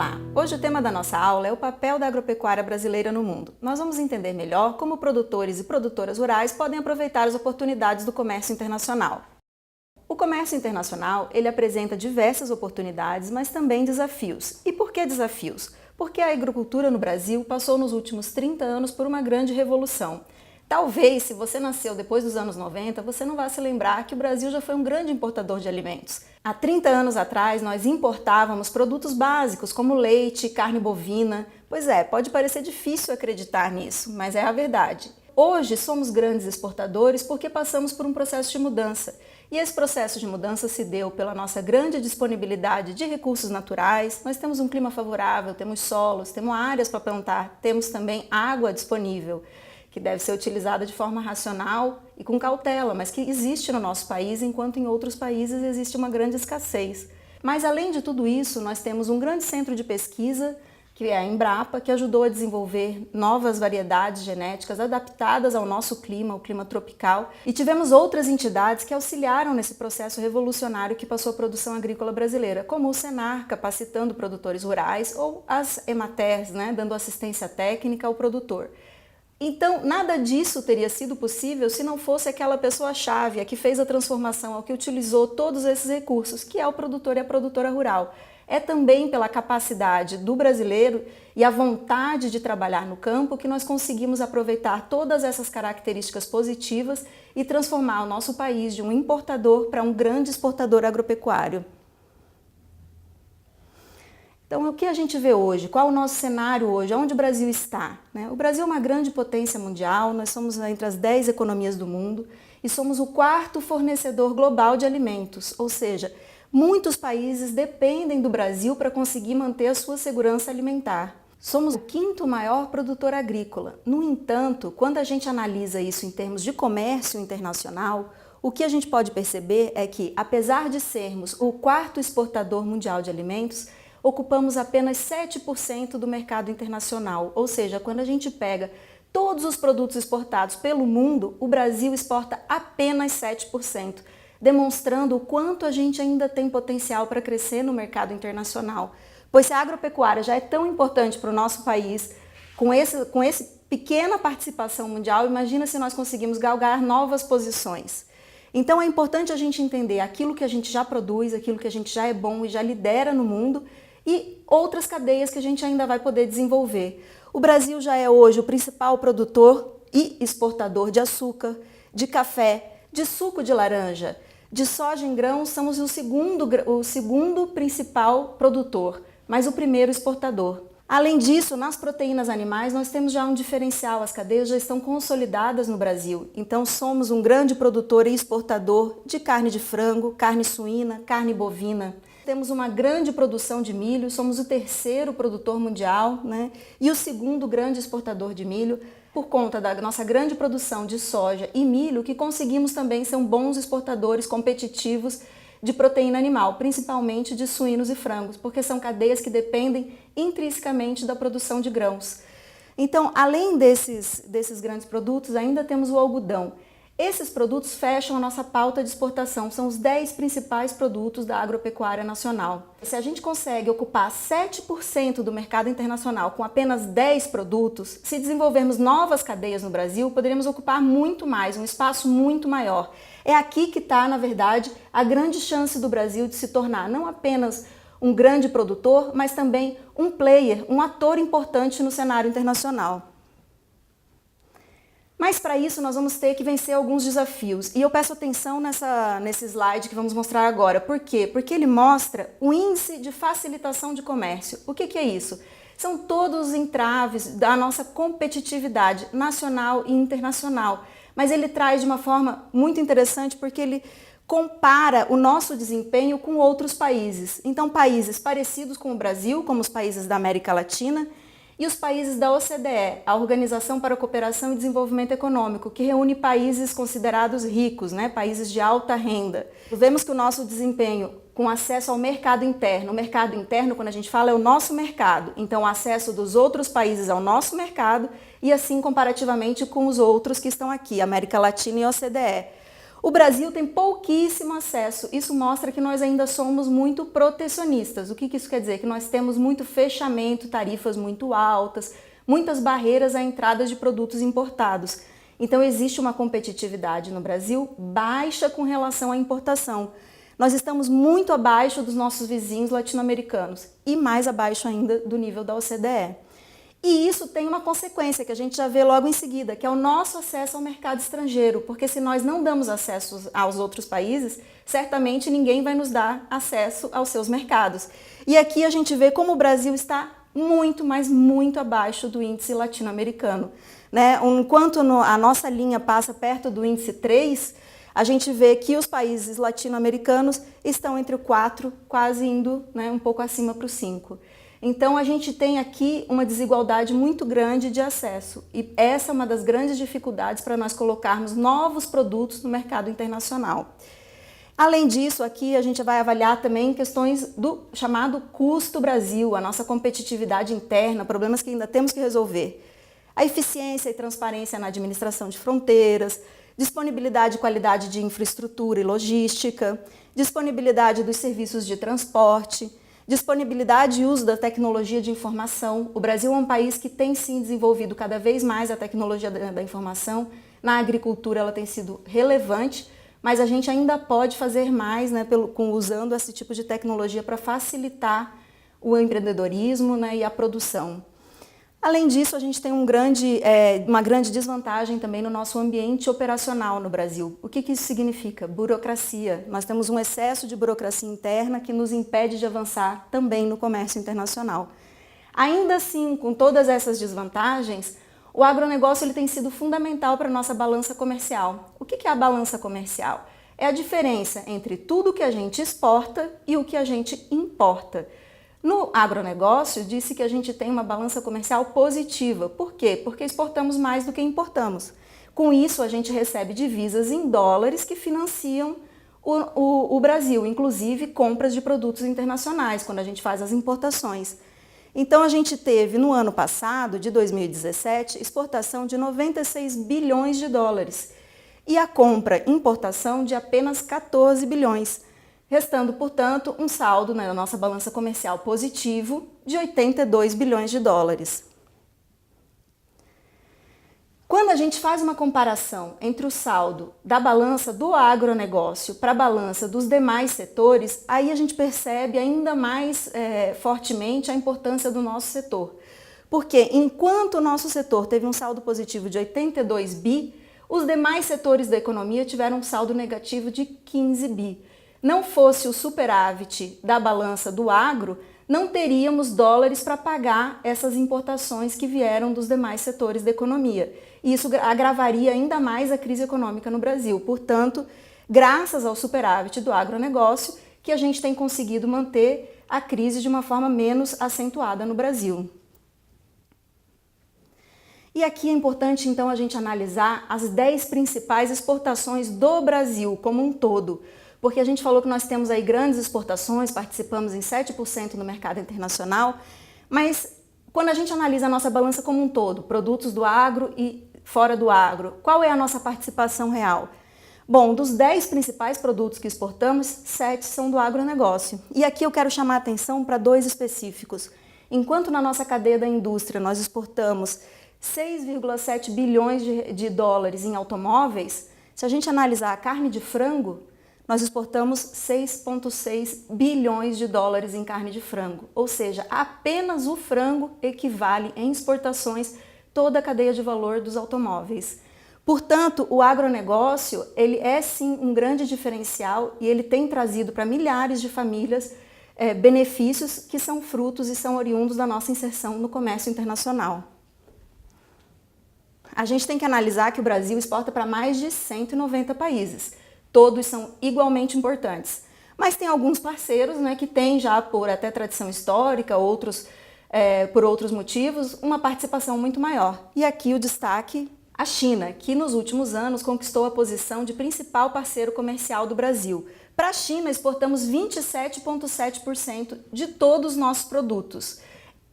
Olá! Hoje o tema da nossa aula é o papel da agropecuária brasileira no mundo. Nós vamos entender melhor como produtores e produtoras rurais podem aproveitar as oportunidades do comércio internacional. O comércio internacional, ele apresenta diversas oportunidades, mas também desafios. E por que desafios? Porque a agricultura no Brasil passou nos últimos 30 anos por uma grande revolução. Talvez, se você nasceu depois dos anos 90, você não vá se lembrar que o Brasil já foi um grande importador de alimentos. Há 30 anos atrás, nós importávamos produtos básicos como leite, carne bovina. Pois é, pode parecer difícil acreditar nisso, mas é a verdade. Hoje, somos grandes exportadores porque passamos por um processo de mudança. E esse processo de mudança se deu pela nossa grande disponibilidade de recursos naturais. Nós temos um clima favorável, temos solos, temos áreas para plantar, temos também água disponível, que deve ser utilizada de forma racional e com cautela, mas que existe no nosso país, enquanto em outros países existe uma grande escassez. Mas além de tudo isso, nós temos um grande centro de pesquisa, que é a Embrapa, que ajudou a desenvolver novas variedades genéticas adaptadas ao nosso clima, o clima tropical, e tivemos outras entidades que auxiliaram nesse processo revolucionário que passou a produção agrícola brasileira, como o Senar, capacitando produtores rurais, ou as Ematers, dando assistência técnica ao produtor. Então, nada disso teria sido possível se não fosse aquela pessoa-chave, a que fez a transformação, a que utilizou todos esses recursos, que é o produtor e a produtora rural. É também pela capacidade do brasileiro e a vontade de trabalhar no campo que nós conseguimos aproveitar todas essas características positivas e transformar o nosso país de um importador para um grande exportador agropecuário. Então, o que a gente vê hoje? Qual é o nosso cenário hoje? Onde o Brasil está? O Brasil é uma grande potência mundial, nós somos entre as 10 economias do mundo e somos o quarto fornecedor global de alimentos, ou seja, muitos países dependem do Brasil para conseguir manter a sua segurança alimentar. Somos o quinto maior produtor agrícola. No entanto, quando a gente analisa isso em termos de comércio internacional, o que a gente pode perceber é que, apesar de sermos o quarto exportador mundial de alimentos, ocupamos apenas 7% do mercado internacional, ou seja, quando a gente pega todos os produtos exportados pelo mundo, o Brasil exporta apenas 7%, demonstrando o quanto a gente ainda tem potencial para crescer no mercado internacional. Pois se a agropecuária já é tão importante para o nosso país, com essa pequena participação mundial, imagina se nós conseguimos galgar novas posições. Então é importante a gente entender aquilo que a gente já produz, aquilo que a gente já é bom e já lidera no mundo, e outras cadeias que a gente ainda vai poder desenvolver. O Brasil já é hoje o principal produtor e exportador de açúcar, de café, de suco de laranja, de soja em grãos. Somos o segundo principal produtor, mas o primeiro exportador. Além disso, nas proteínas animais nós temos já um diferencial, as cadeias já estão consolidadas no Brasil. Então somos um grande produtor e exportador de carne de frango, carne suína, carne bovina. Temos uma grande produção de milho, somos o terceiro produtor mundial, e o segundo grande exportador de milho, por conta da nossa grande produção de soja e milho, que conseguimos também ser bons exportadores competitivos de proteína animal, principalmente de suínos e frangos, porque são cadeias que dependem intrinsecamente da produção de grãos. Então, além desses grandes produtos, ainda temos o algodão. Esses produtos fecham a nossa pauta de exportação, são os 10 principais produtos da agropecuária nacional. Se a gente consegue ocupar 7% do mercado internacional com apenas 10 produtos, se desenvolvermos novas cadeias no Brasil, poderíamos ocupar muito mais, um espaço muito maior. É aqui que está, na verdade, a grande chance do Brasil de se tornar não apenas um grande produtor, mas também um player, um ator importante no cenário internacional. Mas para isso nós vamos ter que vencer alguns desafios. E eu peço atenção nesse slide que vamos mostrar agora. Por quê? Porque ele mostra o índice de facilitação de comércio. O que é isso? São todos os entraves da nossa competitividade nacional e internacional. Mas ele traz de uma forma muito interessante porque ele compara o nosso desempenho com outros países. Então, países parecidos com o Brasil, como os países da América Latina, e os países da OCDE, a Organização para a Cooperação e Desenvolvimento Econômico, que reúne países considerados ricos, países de alta renda. Vemos que o nosso desempenho com acesso ao mercado interno, o mercado interno, quando a gente fala, é o nosso mercado, então o acesso dos outros países ao nosso mercado e assim comparativamente com os outros que estão aqui, América Latina e OCDE. O Brasil tem pouquíssimo acesso, isso mostra que nós ainda somos muito protecionistas. O que isso quer dizer? Que nós temos muito fechamento, tarifas muito altas, muitas barreiras à entrada de produtos importados. Então existe uma competitividade no Brasil baixa com relação à importação. Nós estamos muito abaixo dos nossos vizinhos latino-americanos e mais abaixo ainda do nível da OCDE. E isso tem uma consequência que a gente já vê logo em seguida, que é o nosso acesso ao mercado estrangeiro, porque se nós não damos acesso aos outros países, certamente ninguém vai nos dar acesso aos seus mercados. E aqui a gente vê como o Brasil está muito, mas muito abaixo do índice latino-americano. Né? Enquanto a nossa linha passa perto do índice 3, a gente vê que os países latino-americanos estão entre o 4, quase indo, né, um pouco acima para o 5. Então a gente tem aqui uma desigualdade muito grande de acesso e essa é uma das grandes dificuldades para nós colocarmos novos produtos no mercado internacional. Além disso, aqui a gente vai avaliar também questões do chamado custo Brasil, a nossa competitividade interna, problemas que ainda temos que resolver. A eficiência e transparência na administração de fronteiras, disponibilidade e qualidade de infraestrutura e logística, disponibilidade dos serviços de transporte, disponibilidade e uso da tecnologia de informação. O Brasil é um país que tem sim desenvolvido cada vez mais a tecnologia da informação. Na agricultura ela tem sido relevante, mas a gente ainda pode fazer mais, né, usando esse tipo de tecnologia para facilitar o empreendedorismo, né, e a produção. Além disso, a gente tem uma grande desvantagem também no nosso ambiente operacional no Brasil. O que isso significa? Burocracia. Nós temos um excesso de burocracia interna que nos impede de avançar também no comércio internacional. Ainda assim, com todas essas desvantagens, o agronegócio ele tem sido fundamental para a nossa balança comercial. O que é a balança comercial? É a diferença entre tudo que a gente exporta e o que a gente importa. No agronegócio, disse que a gente tem uma balança comercial positiva. Por quê? Porque exportamos mais do que importamos. Com isso, a gente recebe divisas em dólares que financiam o Brasil, inclusive compras de produtos internacionais, quando a gente faz as importações. Então, a gente teve, no ano passado, de 2017, exportação de 96 bilhões de dólares e a compra-importação de apenas 14 bilhões. Restando, portanto, um saldo na nossa balança comercial positivo de 82 bilhões de dólares. Quando a gente faz uma comparação entre o saldo da balança do agronegócio para a balança dos demais setores, aí a gente percebe ainda mais fortemente a importância do nosso setor. Porque enquanto o nosso setor teve um saldo positivo de 82 bi, os demais setores da economia tiveram um saldo negativo de 15 bi. Não fosse o superávit da balança do agro, não teríamos dólares para pagar essas importações que vieram dos demais setores da economia. E isso agravaria ainda mais a crise econômica no Brasil. Portanto, graças ao superávit do agronegócio, que a gente tem conseguido manter a crise de uma forma menos acentuada no Brasil. E aqui é importante, então, a gente analisar as 10 principais exportações do Brasil como um todo. Porque a gente falou que nós temos aí grandes exportações, participamos em 7% no mercado internacional, mas quando a gente analisa a nossa balança como um todo, produtos do agro e fora do agro, qual é a nossa participação real? Bom, dos 10 principais produtos que exportamos, 7 são do agronegócio. E aqui eu quero chamar a atenção para 2 específicos. Enquanto na nossa cadeia da indústria nós exportamos 6,7 bilhões de dólares em automóveis, se a gente analisar a carne de frango, nós exportamos 6,6 bilhões de dólares em carne de frango. Ou seja, apenas o frango equivale em exportações toda a cadeia de valor dos automóveis. Portanto, o agronegócio ele é sim um grande diferencial e ele tem trazido para milhares de famílias benefícios que são frutos e são oriundos da nossa inserção no comércio internacional. A gente tem que analisar que o Brasil exporta para mais de 190 países. Todos são igualmente importantes. Mas tem alguns parceiros, né, que têm já por até tradição histórica, outros por outros motivos, uma participação muito maior. E aqui o destaque, a China, que nos últimos anos conquistou a posição de principal parceiro comercial do Brasil. Para a China, exportamos 27,7% de todos os nossos produtos.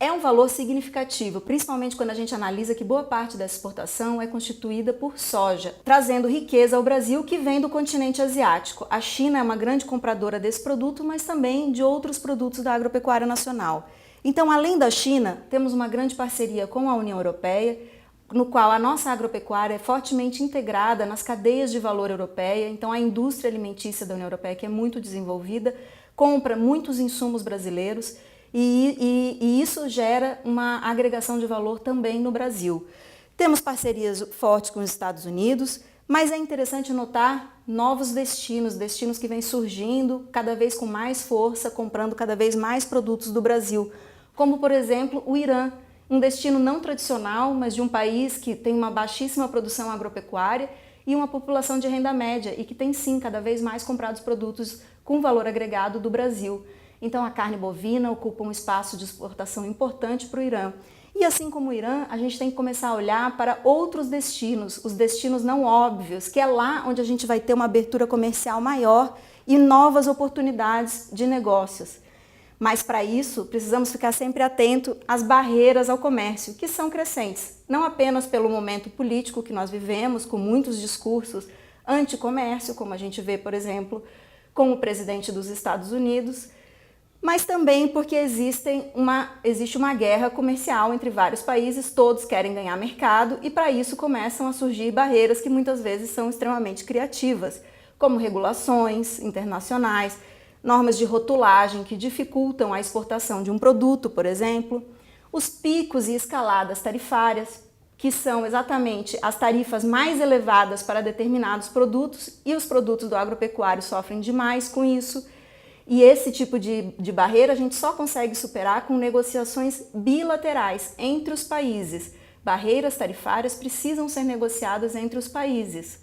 É um valor significativo, principalmente quando a gente analisa que boa parte dessa exportação é constituída por soja, trazendo riqueza ao Brasil que vem do continente asiático. A China é uma grande compradora desse produto, mas também de outros produtos da agropecuária nacional. Então, além da China, temos uma grande parceria com a União Europeia, no qual a nossa agropecuária é fortemente integrada nas cadeias de valor europeia. Então, a indústria alimentícia da União Europeia, que é muito desenvolvida, compra muitos insumos brasileiros, e isso gera uma agregação de valor também no Brasil. Temos parcerias fortes com os Estados Unidos, mas é interessante notar novos destinos que vêm surgindo cada vez com mais força, comprando cada vez mais produtos do Brasil, como por exemplo o Irã, um destino não tradicional, mas de um país que tem uma baixíssima produção agropecuária e uma população de renda média e que tem sim cada vez mais comprado os produtos com valor agregado do Brasil. Então a carne bovina ocupa um espaço de exportação importante para o Irã. E assim como o Irã, a gente tem que começar a olhar para outros destinos, os destinos não óbvios, que é lá onde a gente vai ter uma abertura comercial maior e novas oportunidades de negócios. Mas para isso, precisamos ficar sempre atento às barreiras ao comércio, que são crescentes, não apenas pelo momento político que nós vivemos, com muitos discursos anti-comércio, como a gente vê, por exemplo, com o presidente dos Estados Unidos, mas também porque existe uma guerra comercial entre vários países, todos querem ganhar mercado e para isso começam a surgir barreiras que muitas vezes são extremamente criativas, como regulações internacionais, normas de rotulagem que dificultam a exportação de um produto, por exemplo, os picos e escaladas tarifárias, que são exatamente as tarifas mais elevadas para determinados produtos e os produtos do agropecuário sofrem demais com isso. E esse tipo de barreira a gente só consegue superar com negociações bilaterais entre os países. Barreiras tarifárias precisam ser negociadas entre os países.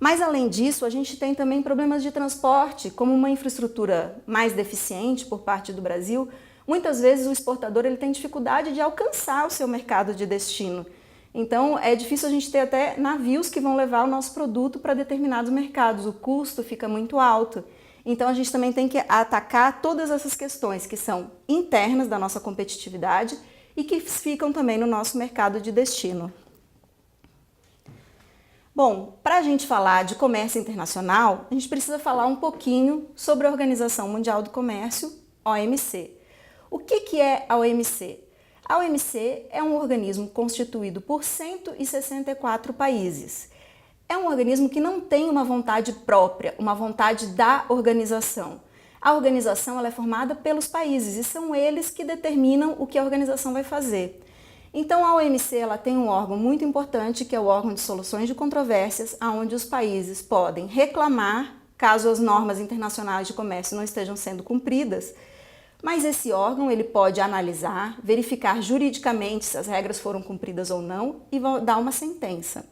Mas além disso, a gente tem também problemas de transporte, como uma infraestrutura mais deficiente por parte do Brasil. Muitas vezes o exportador ele tem dificuldade de alcançar o seu mercado de destino. Então é difícil a gente ter até navios que vão levar o nosso produto para determinados mercados. O custo fica muito alto. Então a gente também tem que atacar todas essas questões que são internas da nossa competitividade e que ficam também no nosso mercado de destino. Bom, para a gente falar de comércio internacional, a gente precisa falar um pouquinho sobre a Organização Mundial do Comércio, OMC. O que é a OMC? A OMC é um organismo constituído por 164 países. É um organismo que não tem uma vontade própria, uma vontade da organização. A organização ela é formada pelos países e são eles que determinam o que a organização vai fazer. Então a OMC ela tem um órgão muito importante que é o órgão de soluções de controvérsias, onde os países podem reclamar caso as normas internacionais de comércio não estejam sendo cumpridas. Mas esse órgão ele pode analisar, verificar juridicamente se as regras foram cumpridas ou não e dar uma sentença.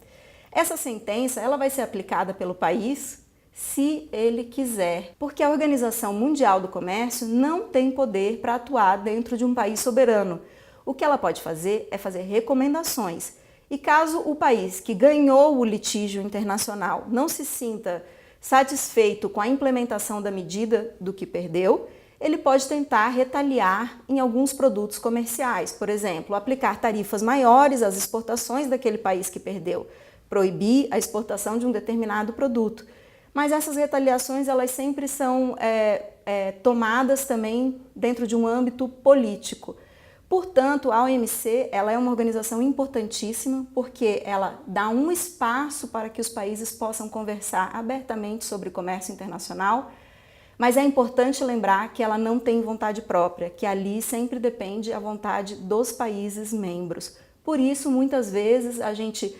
Essa sentença ela vai ser aplicada pelo país se ele quiser, porque a Organização Mundial do Comércio não tem poder para atuar dentro de um país soberano. O que ela pode fazer é fazer recomendações. E caso o país que ganhou o litígio internacional não se sinta satisfeito com a implementação da medida do que perdeu, ele pode tentar retaliar em alguns produtos comerciais. Por exemplo, aplicar tarifas maiores às exportações daquele país que perdeu, proibir a exportação de um determinado produto. Mas essas retaliações elas sempre são tomadas também dentro de um âmbito político. Portanto, a OMC ela é uma organização importantíssima porque ela dá um espaço para que os países possam conversar abertamente sobre comércio internacional, mas é importante lembrar que ela não tem vontade própria, que ali sempre depende a vontade dos países membros. Por isso, muitas vezes, a gente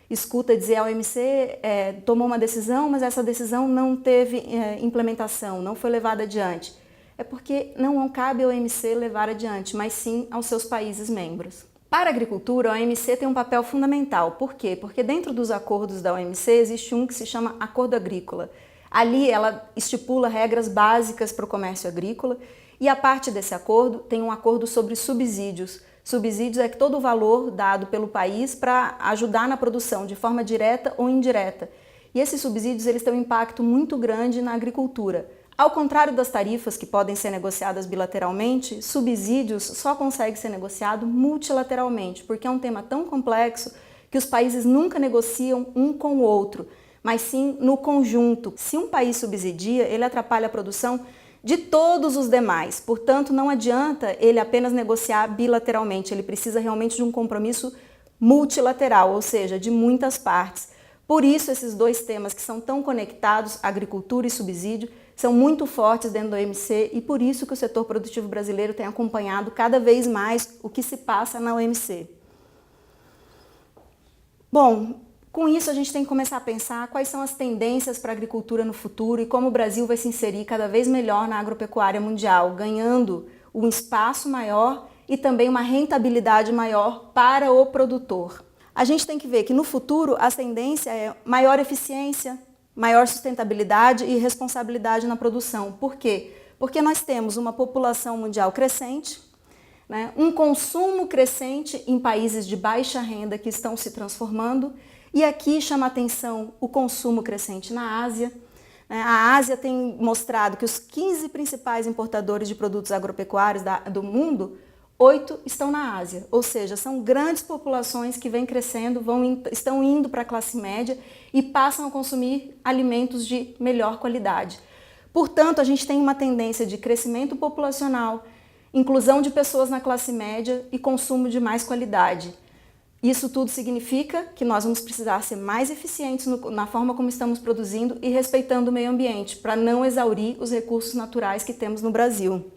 escuta dizer a OMC tomou uma decisão, mas essa decisão não teve implementação, não foi levada adiante. É porque não cabe à OMC levar adiante, mas sim aos seus países membros. Para a agricultura, a OMC tem um papel fundamental. Por quê? Porque dentro dos acordos da OMC existe um que se chama Acordo Agrícola. Ali ela estipula regras básicas para o comércio agrícola e a parte desse acordo tem um acordo sobre subsídios. Subsídios é todo o valor dado pelo país para ajudar na produção de forma direta ou indireta. E esses subsídios eles têm um impacto muito grande na agricultura. Ao contrário das tarifas que podem ser negociadas bilateralmente, subsídios só conseguem ser negociados multilateralmente, porque é um tema tão complexo que os países nunca negociam um com o outro, mas sim no conjunto. Se um país subsidia, ele atrapalha a produção de todos os demais. Portanto, não adianta ele apenas negociar bilateralmente, ele precisa realmente de um compromisso multilateral, ou seja, de muitas partes. Por isso, esses dois temas que são tão conectados, agricultura e subsídio, são muito fortes dentro do OMC e por isso que o setor produtivo brasileiro tem acompanhado cada vez mais o que se passa na OMC. Bom, com isso a gente tem que começar a pensar quais são as tendências para a agricultura no futuro e como o Brasil vai se inserir cada vez melhor na agropecuária mundial, ganhando um espaço maior e também uma rentabilidade maior para o produtor. A gente tem que ver que no futuro a tendência é maior eficiência, maior sustentabilidade e responsabilidade na produção. Por quê? Porque nós temos uma população mundial crescente, né? Um consumo crescente em países de baixa renda que estão se transformando, e aqui chama atenção o consumo crescente na Ásia. A Ásia tem mostrado que os 15 principais importadores de produtos agropecuários do mundo, 8 estão na Ásia, ou seja, são grandes populações que vêm crescendo, estão indo para a classe média e passam a consumir alimentos de melhor qualidade. Portanto, a gente tem uma tendência de crescimento populacional, inclusão de pessoas na classe média e consumo de mais qualidade. Isso tudo significa que nós vamos precisar ser mais eficientes na forma como estamos produzindo e respeitando o meio ambiente, para não exaurir os recursos naturais que temos no Brasil.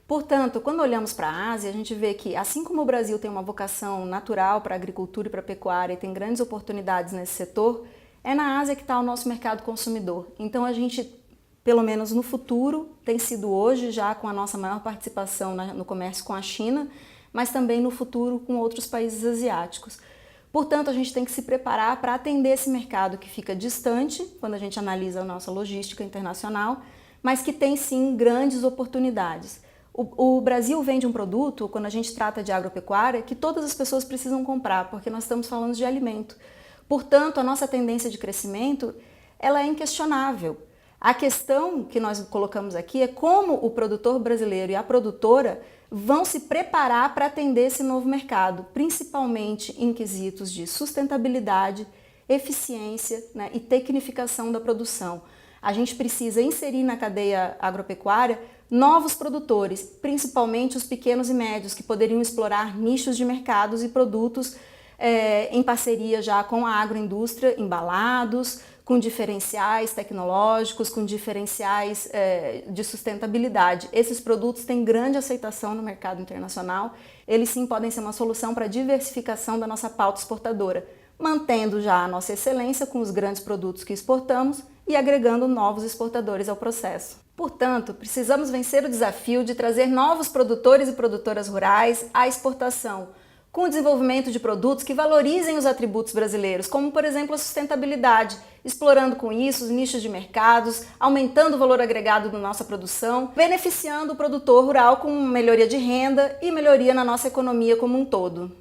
Portanto, quando olhamos para a Ásia, a gente vê que, assim como o Brasil tem uma vocação natural para a agricultura e para a pecuária e tem grandes oportunidades nesse setor, é na Ásia que está o nosso mercado consumidor. Então a gente, pelo menos no futuro, tem sido hoje já com a nossa maior participação no comércio com a China, mas também no futuro com outros países asiáticos. Portanto, a gente tem que se preparar para atender esse mercado que fica distante, quando a gente analisa a nossa logística internacional, mas que tem sim grandes oportunidades. O Brasil vende um produto, quando a gente trata de agropecuária, que todas as pessoas precisam comprar, porque nós estamos falando de alimento. Portanto, a nossa tendência de crescimento, ela é inquestionável. A questão que nós colocamos aqui é como o produtor brasileiro e a produtora vão se preparar para atender esse novo mercado, principalmente em quesitos de sustentabilidade, eficiência, né, e tecnificação da produção. A gente precisa inserir na cadeia agropecuária novos produtores, principalmente os pequenos e médios, que poderiam explorar nichos de mercados e produtos em parceria já com a agroindústria, embalados, com diferenciais tecnológicos, com diferenciais de sustentabilidade. Esses produtos têm grande aceitação no mercado internacional, eles sim podem ser uma solução para a diversificação da nossa pauta exportadora, mantendo já a nossa excelência com os grandes produtos que exportamos e agregando novos exportadores ao processo. Portanto, precisamos vencer o desafio de trazer novos produtores e produtoras rurais à exportação, com o desenvolvimento de produtos que valorizem os atributos brasileiros, como por exemplo a sustentabilidade, explorando com isso os nichos de mercados, aumentando o valor agregado da nossa produção, beneficiando o produtor rural com melhoria de renda e melhoria na nossa economia como um todo.